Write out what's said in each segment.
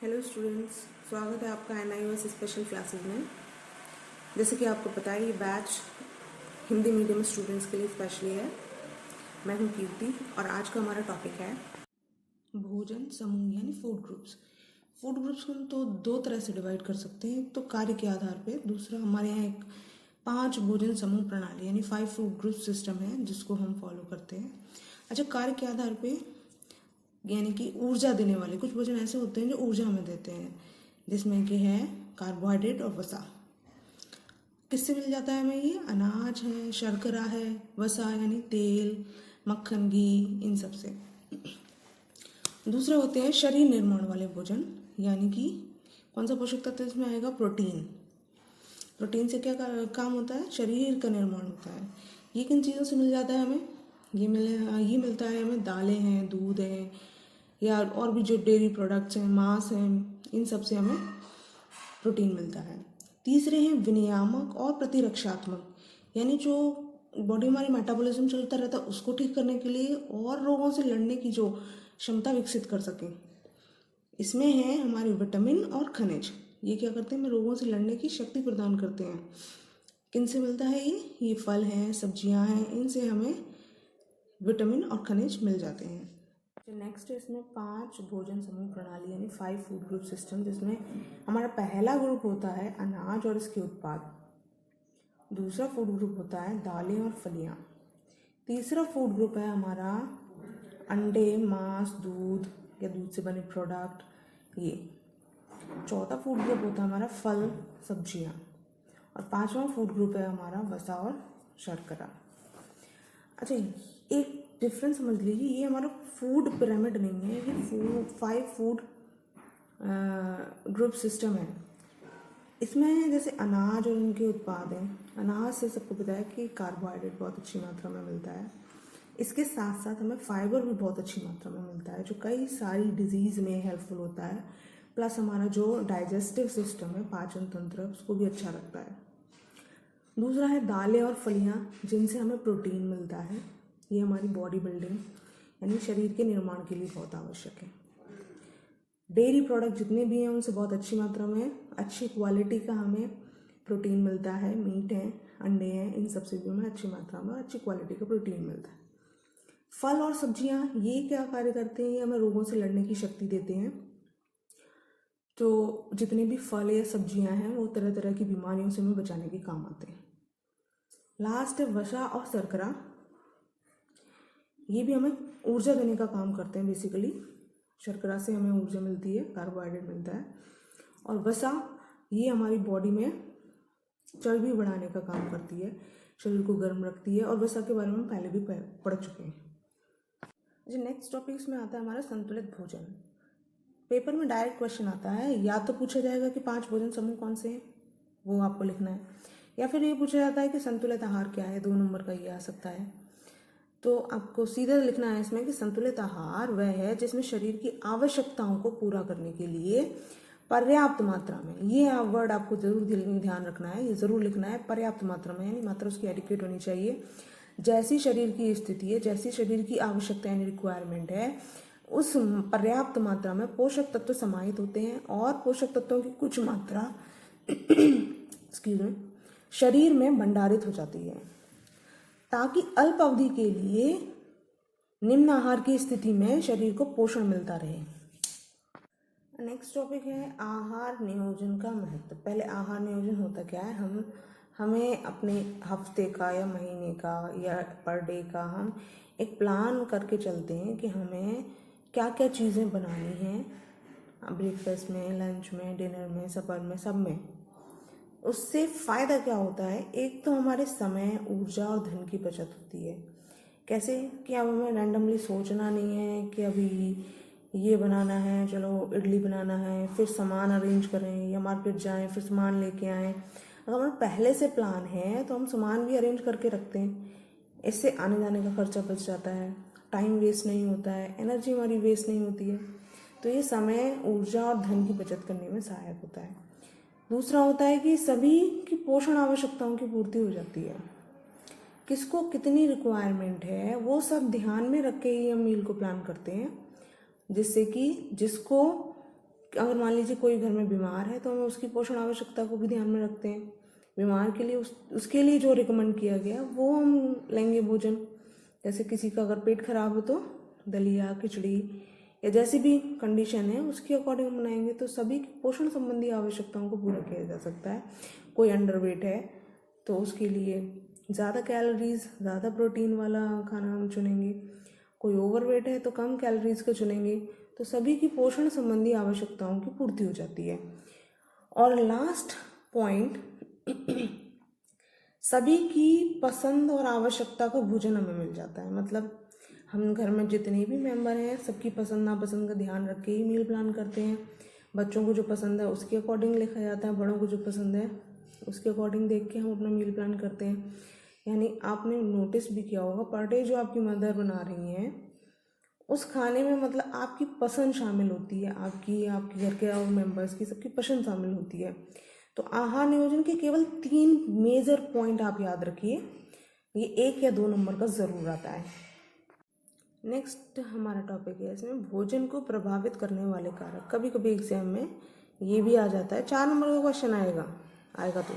Hello students, स्वागत है आपका NIOS स्पेशल क्लासेस में। जैसे कि आपको पता है, ये बैच हिंदी मीडियम स्टूडेंट्स के लिए स्पेशली है। मैं हूँ कीर्ति और आज का हमारा टॉपिक है भोजन समूह यानी फूड ग्रुप्स। फूड ग्रुप्स को हम तो दो तरह से डिवाइड कर सकते हैं। एक तो कार्य के आधार पे, दूसरा हमारे यहाँ एक 5 भोजन समूह प्रणाली यानी 5 फूड ग्रुप सिस्टम है जिसको हम फॉलो करते हैं। अच्छा, कार्य के आधार पे यानी कि ऊर्जा देने वाले कुछ भोजन ऐसे होते हैं जो ऊर्जा हमें देते हैं, जिसमें कि है कार्बोहाइड्रेट और वसा। किससे मिल जाता है हमें? ये अनाज है, शर्करा है, वसा यानी तेल, मक्खन, घी, इन सब से। दूसरे होते हैं शरीर निर्माण वाले भोजन, यानी कि कौन सा पोषक तत्व इसमें आएगा? प्रोटीन। प्रोटीन से क्या काम होता है? शरीर का निर्माण होता है। ये किन चीज़ों से मिल जाता है हमें? ये मिलता है हमें दालें हैं, दूध है, या और भी जो डेयरी प्रोडक्ट्स हैं, मांस हैं, इन सब से हमें प्रोटीन मिलता है। तीसरे हैं विनियामक और प्रतिरक्षात्मक, यानी जो बॉडी हमारी मेटाबॉलिज्म चलता रहता है उसको ठीक करने के लिए और रोगों से लड़ने की जो क्षमता विकसित कर सकें। इसमें है हमारे विटामिन और खनिज। ये क्या करते हैं? हमें रोगों से लड़ने की शक्ति प्रदान करते हैं। किन से मिलता है ये फल हैं, सब्जियां हैं, इनसे हमें विटामिन और खनिज मिल जाते हैं। नेक्स्ट है इसमें 5 भोजन समूह प्रणाली यानी 5 फूड ग्रुप सिस्टम, जिसमें हमारा पहला ग्रुप होता है अनाज और इसके उत्पाद। दूसरा फूड ग्रुप होता है दालें और फलियां। तीसरा फूड ग्रुप है हमारा अंडे, मांस, दूध या दूध से बने प्रोडक्ट, ये। चौथा फूड ग्रुप होता है हमारा फल, सब्जियां। और 5वां फूड ग्रुप है हमारा वसा और शर्करा। अच्छा, एक डिफरेंस समझ लीजिए, ये हमारा फूड पिरामिड नहीं है, ये 5 फूड ग्रुप सिस्टम है। इसमें जैसे अनाज और उनके उत्पाद हैं। अनाज से सबको पता है कि कार्बोहाइड्रेट बहुत अच्छी मात्रा में मिलता है। इसके साथ साथ हमें फाइबर भी बहुत अच्छी मात्रा में मिलता है, जो कई सारी डिजीज़ में हेल्पफुल होता है। प्लस हमारा जो डाइजेस्टिव सिस्टम है, पाचन तंत्र, उसको भी अच्छा रखता है। दूसरा है दालें और फलियां, जिनसे हमें प्रोटीन मिलता है। ये हमारी बॉडी बिल्डिंग यानी शरीर के निर्माण के लिए बहुत आवश्यक है। डेयरी प्रोडक्ट जितने भी हैं उनसे बहुत अच्छी मात्रा में अच्छी क्वालिटी का हमें प्रोटीन मिलता है। मीट है, अंडे हैं, इन सब से भी हमें अच्छी मात्रा में अच्छी क्वालिटी का प्रोटीन मिलता है। फल और सब्जियां, ये क्या कार्य करते हैं? ये हमें रोगों से लड़ने की शक्ति देते हैं। तो जितने भी फल या सब्जियां हैं वो तरह तरह की बीमारियों से हमें बचाने के काम आते हैं। लास्ट है वसा और शर्करा। ये भी हमें ऊर्जा देने का काम करते हैं। बेसिकली शर्करा से हमें ऊर्जा मिलती है, कार्बोहाइड्रेट मिलता है। और वसा, ये हमारी बॉडी में चर्बी बढ़ाने का काम करती है, शरीर को गर्म रखती है। और वसा के बारे में हम पहले भी पढ़ चुके हैं। जो नेक्स्ट टॉपिक्स में आता है हमारा संतुलित भोजन। पेपर में डायरेक्ट क्वेश्चन आता है, या तो पूछा जाएगा कि 5 भोजन समूह कौन से हैं, वो आपको लिखना है, या फिर ये पूछा जाता है कि संतुलित आहार क्या है। 2 नंबर का ये आ सकता है। तो आपको सीधा लिखना है इसमें कि संतुलित आहार वह है जिसमें शरीर की आवश्यकताओं को पूरा करने के लिए पर्याप्त मात्रा में, ये वर्ड आपको जरूर ध्यान रखना है, ये जरूर लिखना है, पर्याप्त मात्रा में, यानी मात्रा उसकी एडिक्वेट होनी चाहिए। जैसी शरीर की स्थिति है, जैसी शरीर की आवश्यकता यानी रिक्वायरमेंट है, उस पर्याप्त मात्रा में पोषक तत्व समाहित होते हैं। और पोषक तत्वों की कुछ मात्रा एक्सक्यूज मी शरीर में भंडारित हो जाती है, ताकि अल्प अवधि के लिए निम्न आहार की स्थिति में शरीर को पोषण मिलता रहे। नेक्स्ट टॉपिक है आहार नियोजन का महत्व। पहले आहार नियोजन होता क्या है? हमें अपने हफ्ते का या महीने का या पर डे का हम एक प्लान करके चलते हैं कि हमें क्या क्या चीज़ें बनानी हैं, ब्रेकफास्ट में, लंच में, डिनर में, सफर में, सब में। उससे फ़ायदा क्या होता है? एक तो हमारे समय, ऊर्जा और धन की बचत होती है। कैसे? कि अब हमें रैंडमली सोचना नहीं है कि अभी ये बनाना है, चलो इडली बनाना है, फिर सामान अरेंज करें, या मार्केट जाएं फिर सामान लेके आएँ। अगर हमें पहले से प्लान है तो हम सामान भी अरेंज करके रखते हैं। इससे आने जाने का खर्चा बच जाता है, टाइम वेस्ट नहीं होता है, एनर्जी हमारी वेस्ट नहीं होती है। तो ये समय, ऊर्जा और धन की बचत करने में सहायक होता है। दूसरा होता है कि सभी की पोषण आवश्यकताओं की पूर्ति हो जाती है। किसको कितनी रिक्वायरमेंट है वो सब ध्यान में रख के ही हम मील को प्लान करते हैं, जिससे कि जिसको अगर मान लीजिए कोई घर में बीमार है तो हमें उसकी पोषण आवश्यकता को भी ध्यान में रखते हैं। बीमार के लिए उसके लिए जो रिकमेंड किया गया वो हम लेंगे भोजन। जैसे किसी का अगर पेट खराब हो तो दलिया, खिचड़ी या जैसी भी कंडीशन है उसके अकॉर्डिंग बनाएंगे, तो सभी पोषण संबंधी आवश्यकताओं को पूरा किया जा सकता है। कोई अंडरवेट है तो उसके लिए ज़्यादा कैलोरीज, ज़्यादा प्रोटीन वाला खाना हम चुनेंगे। कोई ओवरवेट है तो कम कैलोरीज का चुनेंगे। तो सभी की पोषण संबंधी आवश्यकताओं की पूर्ति हो जाती है। और लास्ट पॉइंट, सभी की पसंद और आवश्यकता का भोजन हमें मिल जाता है। मतलब हम घर में जितने भी मेंबर हैं सबकी पसंद नापसंद का ध्यान रख के ही मील प्लान करते हैं। बच्चों को जो पसंद है उसके अकॉर्डिंग लिखा जाता है, बड़ों को जो पसंद है उसके अकॉर्डिंग देख के हम अपना मील प्लान करते हैं। यानी आपने नोटिस भी किया होगा, पर डे जो आपकी मदर बना रही हैं उस खाने में मतलब आपकी पसंद शामिल होती है, आपके घर के और मेंबर्स की सबकी पसंद शामिल होती है। तो आहार नियोजन के केवल 3 मेजर पॉइंट आप याद रखिए, ये 1 या 2 नंबर का ज़रूर आता है। नेक्स्ट हमारा टॉपिक है इसमें भोजन को प्रभावित करने वाले कारक। कभी कभी एग्जाम में ये भी आ जाता है, 4 नंबर का क्वेश्चन आएगा तो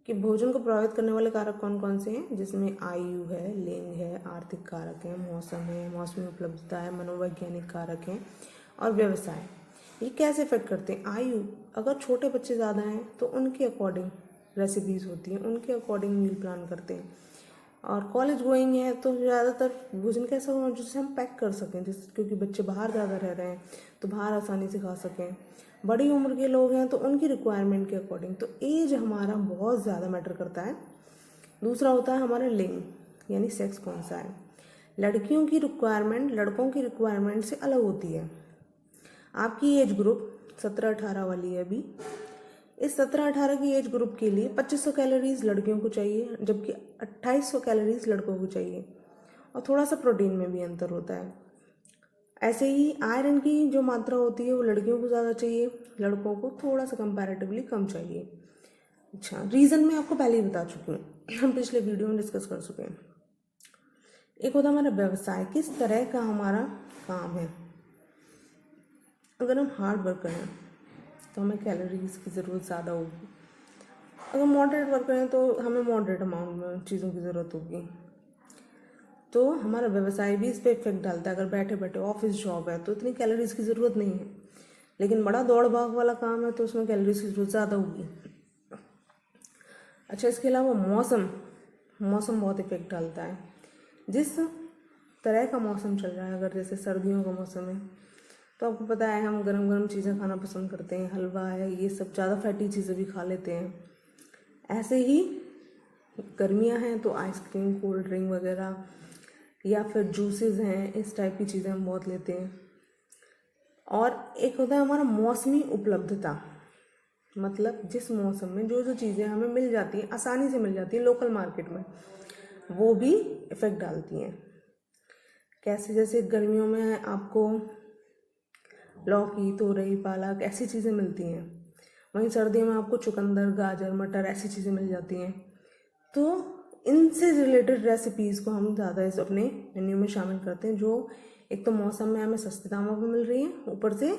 कि भोजन को प्रभावित करने वाले कारक कौन कौन से हैं, जिसमें आयु है, लिंग है, आर्थिक कारक है, मौसम है, मौसमी उपलब्धता है, मनोवैज्ञानिक कारक हैं और व्यवसाय। ये कैसे इफेक्ट करते हैं? आयु, अगर छोटे बच्चे ज़्यादा हैं तो उनके अकॉर्डिंग रेसिपीज़ होती हैं, उनके अकॉर्डिंग मील प्लान करते हैं। और कॉलेज गोइंग है तो ज़्यादातर भोजन कैसा हो जिससे हम पैक कर सकें, जिस क्योंकि बच्चे बाहर ज़्यादा रह रहे हैं तो बाहर आसानी से खा सकें। बड़ी उम्र के लोग हैं तो उनकी रिक्वायरमेंट के अकॉर्डिंग। तो एज हमारा बहुत ज़्यादा मैटर करता है। दूसरा होता है हमारा लिंग, यानी सेक्स कौन सा है। लड़कियों की रिक्वायरमेंट लड़कों की रिक्वायरमेंट से अलग होती है। आपकी एज ग्रुप 17-18 वाली है अभी, इस 17-18 की एज ग्रुप के लिए 2500 कैलोरीज लड़कियों को चाहिए, जबकि 2800 कैलोरीज लड़कों को चाहिए। और थोड़ा सा प्रोटीन में भी अंतर होता है। ऐसे ही आयरन की जो मात्रा होती है वो लड़कियों को ज़्यादा चाहिए, लड़कों को थोड़ा सा कंपैरेटिवली कम चाहिए। अच्छा, रीज़न मैं आपको पहले ही बता चुकी हूँ, हम पिछले वीडियो में डिस्कस कर चुके हैं। एक होता है हमारा व्यवसाय, किस तरह का हमारा काम है। अगर हम हार्ड वर्क करें तो हमें कैलोरीज की ज़रूरत ज़्यादा होगी। अगर मॉडरेट वर्क करें तो हमें मॉडरेट अमाउंट में चीज़ों की ज़रूरत होगी। तो हमारा व्यवसाय भी इस पर इफेक्ट डालता है। अगर बैठे बैठे ऑफिस जॉब है तो इतनी कैलोरीज की ज़रूरत नहीं है, लेकिन बड़ा दौड़ भाग वाला काम है तो उसमें कैलोरीज की ज़रूरत ज़्यादा होगी। अच्छा, इसके अलावा मौसम बहुत इफेक्ट डालता है। जिस तरह का मौसम चल रहा है, अगर जैसे सर्दियों का मौसम है तो आपको पता है हम गरम गरम चीज़ें खाना पसंद करते हैं, हलवा है, ये सब ज़्यादा फैटी चीज़ें भी खा लेते हैं। ऐसे ही गर्मियां हैं तो आइसक्रीम, कोल्ड ड्रिंक वगैरह या फिर जूसेस हैं, इस टाइप की चीज़ें हम बहुत लेते हैं। और एक होता है हमारा मौसमी उपलब्धता, मतलब जिस मौसम में जो जो चीज़ें हमें मिल जाती हैं, आसानी से मिल जाती हैं लोकल मार्केट में, वो भी इफ़ेक्ट डालती हैं। कैसे? जैसे गर्मियों में आपको लौकी, तोरई, पालक ऐसी चीज़ें मिलती हैं, वहीं सर्दियों में आपको चुकंदर, गाजर, मटर ऐसी चीज़ें मिल जाती हैं। तो इनसे रिलेटेड रेसिपीज़ को हम ज़्यादा इस अपने मेन्यू में शामिल करते हैं, जो एक तो मौसम में हमें सस्ते दामों पर मिल रही हैं, ऊपर से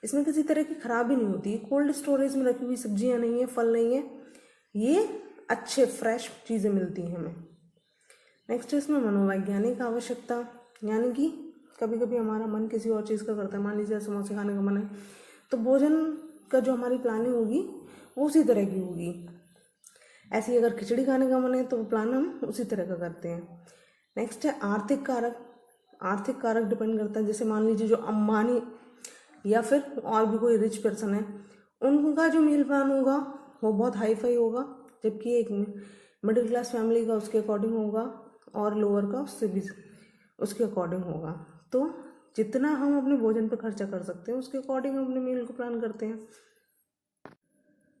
इसमें किसी तरह की खराबी नहीं होती, कोल्ड स्टोरेज में रखी हुई सब्जियां नहीं है, फल नहीं है, ये अच्छे फ्रेश चीज़ें मिलती हैं हमें। नेक्स्ट इसमें मनोवैज्ञानिक आवश्यकता, यानी कि कभी कभी हमारा मन किसी और चीज़ का करता है। मान लीजिए समोसे खाने का मन है तो भोजन का जो हमारी प्लानिंग होगी वो उसी तरह की होगी। ऐसे ही अगर खिचड़ी खाने का मन है तो प्लान हम उसी तरह का करते हैं। नेक्स्ट है आर्थिक कारक। आर्थिक कारक डिपेंड करता है, जैसे मान लीजिए जो अंबानी या फिर और भी कोई रिच पर्सन है, उनका जो मील प्लान होगा वो बहुत हाई फाई होगा, जबकि एक मिडिल क्लास फैमिली का उसके अकॉर्डिंग होगा और लोअर का उससे भी उसके अकॉर्डिंग होगा। तो जितना हम अपने भोजन पर खर्चा कर सकते हैं उसके अकॉर्डिंग हम अपने मील को प्लान करते हैं।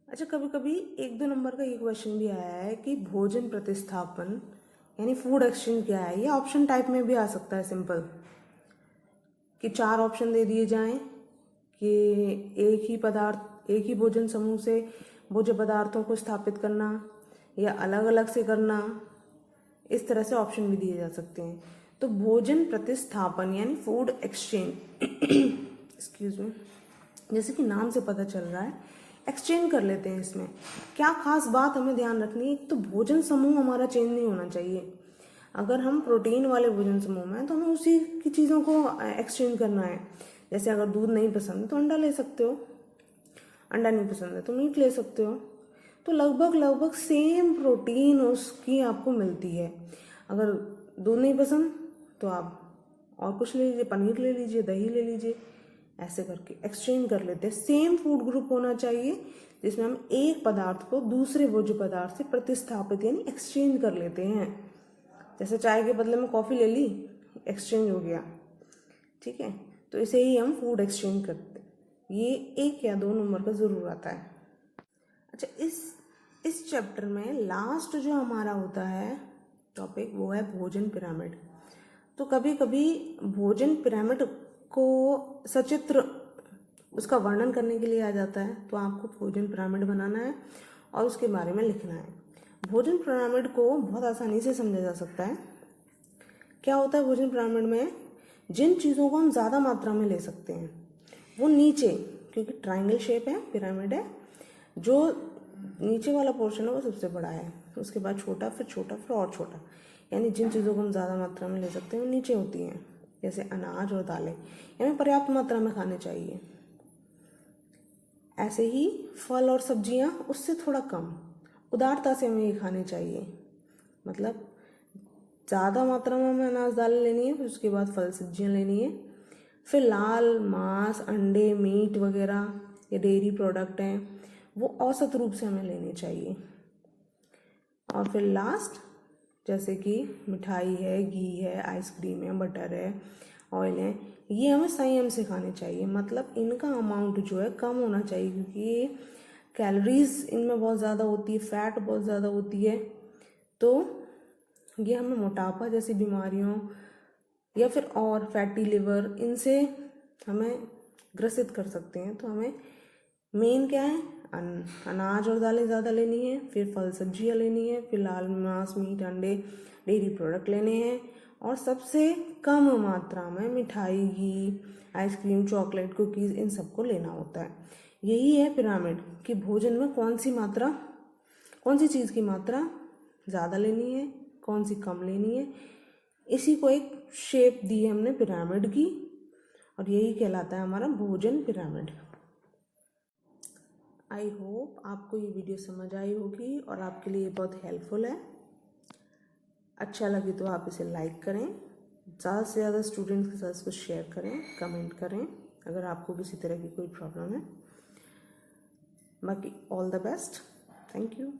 अच्छा, कभी कभी 1-2 नंबर का ये क्वेश्चन भी आया है कि भोजन प्रतिस्थापन यानी फूड एक्सचेंज क्या है। ये ऑप्शन टाइप में भी आ सकता है, सिंपल कि 4 ऑप्शन दे दिए जाएं कि एक ही भोजन समूह से भोज्य पदार्थों को स्थापित करना या अलग अलग से करना, इस तरह से ऑप्शन भी दिए जा सकते हैं। तो भोजन प्रतिस्थापन यानी फूड एक्सचेंज एक्सक्यूज मी, जैसे कि नाम से पता चल रहा है, एक्सचेंज कर लेते हैं। इसमें क्या खास बात हमें ध्यान रखनी है, एक तो भोजन समूह हमारा चेंज नहीं होना चाहिए। अगर हम प्रोटीन वाले भोजन समूह में हैं तो हमें उसी की चीज़ों को एक्सचेंज करना है। जैसे अगर दूध नहीं पसंद है तो अंडा ले सकते हो, अंडा नहीं पसंद है तो मीट ले सकते हो। तो लगभग सेम प्रोटीन उसकी आपको मिलती है। अगर दूध नहीं पसंद तो आप और कुछ ले लीजिए, पनीर ले लीजिए, दही ले लीजिए, ऐसे करके एक्सचेंज कर लेते हैं। सेम फूड ग्रुप होना चाहिए जिसमें हम एक पदार्थ को दूसरे भोज्य पदार्थ से प्रतिस्थापित यानी एक्सचेंज कर लेते हैं। जैसे चाय के बदले में कॉफ़ी ले ली, एक्सचेंज हो गया, ठीक है। तो इसे ही हम फूड एक्सचेंज करते हैं। ये 1 या 2 नंबर का ज़रूर आता है। अच्छा, इस चैप्टर में लास्ट जो हमारा होता है टॉपिक वो है भोजन पिरामिड। तो कभी कभी भोजन पिरामिड को सचित्र उसका वर्णन करने के लिए आ जाता है, तो आपको भोजन पिरामिड बनाना है और उसके बारे में लिखना है। भोजन पिरामिड को बहुत आसानी से समझा जा सकता है। क्या होता है भोजन पिरामिड में, जिन चीज़ों को हम ज़्यादा मात्रा में ले सकते हैं वो नीचे, क्योंकि ट्रायंगल शेप है, पिरामिड है, जो नीचे वाला पोर्शन है वो सबसे बड़ा है, उसके बाद छोटा, फिर छोटा, फिर और छोटा। यानी जिन चीज़ों को हम ज़्यादा मात्रा में ले सकते हैं वो नीचे होती हैं, जैसे अनाज और दालें, हमें पर्याप्त मात्रा में खाने चाहिए। ऐसे ही फल और सब्जियां उससे थोड़ा कम उदारता से हमें ये खाने चाहिए। मतलब ज़्यादा मात्रा में हमें अनाज दालें लेनी है, फिर उसके बाद फल सब्जियां लेनी है, फिर लाल मांस, अंडे, मीट वगैरह या डेयरी प्रोडक्ट हैं वो औसत रूप से हमें लेने चाहिए। और फिर लास्ट जैसे कि मिठाई है, घी है, आइसक्रीम है, बटर है, ऑयल है, ये हमें संयम से खाने चाहिए। मतलब इनका अमाउंट जो है कम होना चाहिए, क्योंकि ये कैलोरीज इनमें बहुत ज़्यादा होती है, फैट बहुत ज़्यादा होती है, तो ये हमें मोटापा जैसी बीमारियों या फिर और फैटी लिवर इनसे हमें ग्रसित कर सकते हैं। तो हमें मेन क्या है, अनाज और दालें ज़्यादा लेनी है, फिर फल सब्जियां लेनी है, फिर लाल मांस, मीट, अंडे, डेयरी प्रोडक्ट लेने हैं, और सबसे कम मात्रा में मिठाई, घी, आइसक्रीम, चॉकलेट, कुकीज़ इन सबको लेना होता है। यही है पिरामिड कि भोजन में कौन सी चीज़ की मात्रा ज़्यादा लेनी है, कौन सी कम लेनी है। इसी को एक शेप दी है हमने पिरामिड की, और यही कहलाता है हमारा भोजन पिरामिड। आई होप आपको ये वीडियो समझ आई होगी और आपके लिए बहुत हेल्पफुल है। अच्छा लगे तो आप इसे लाइक करें, ज़्यादा से ज़्यादा स्टूडेंट्स के साथ इसको शेयर करें, कमेंट करें अगर आपको किसी तरह की कोई प्रॉब्लम है। बाकी all the best, thank you.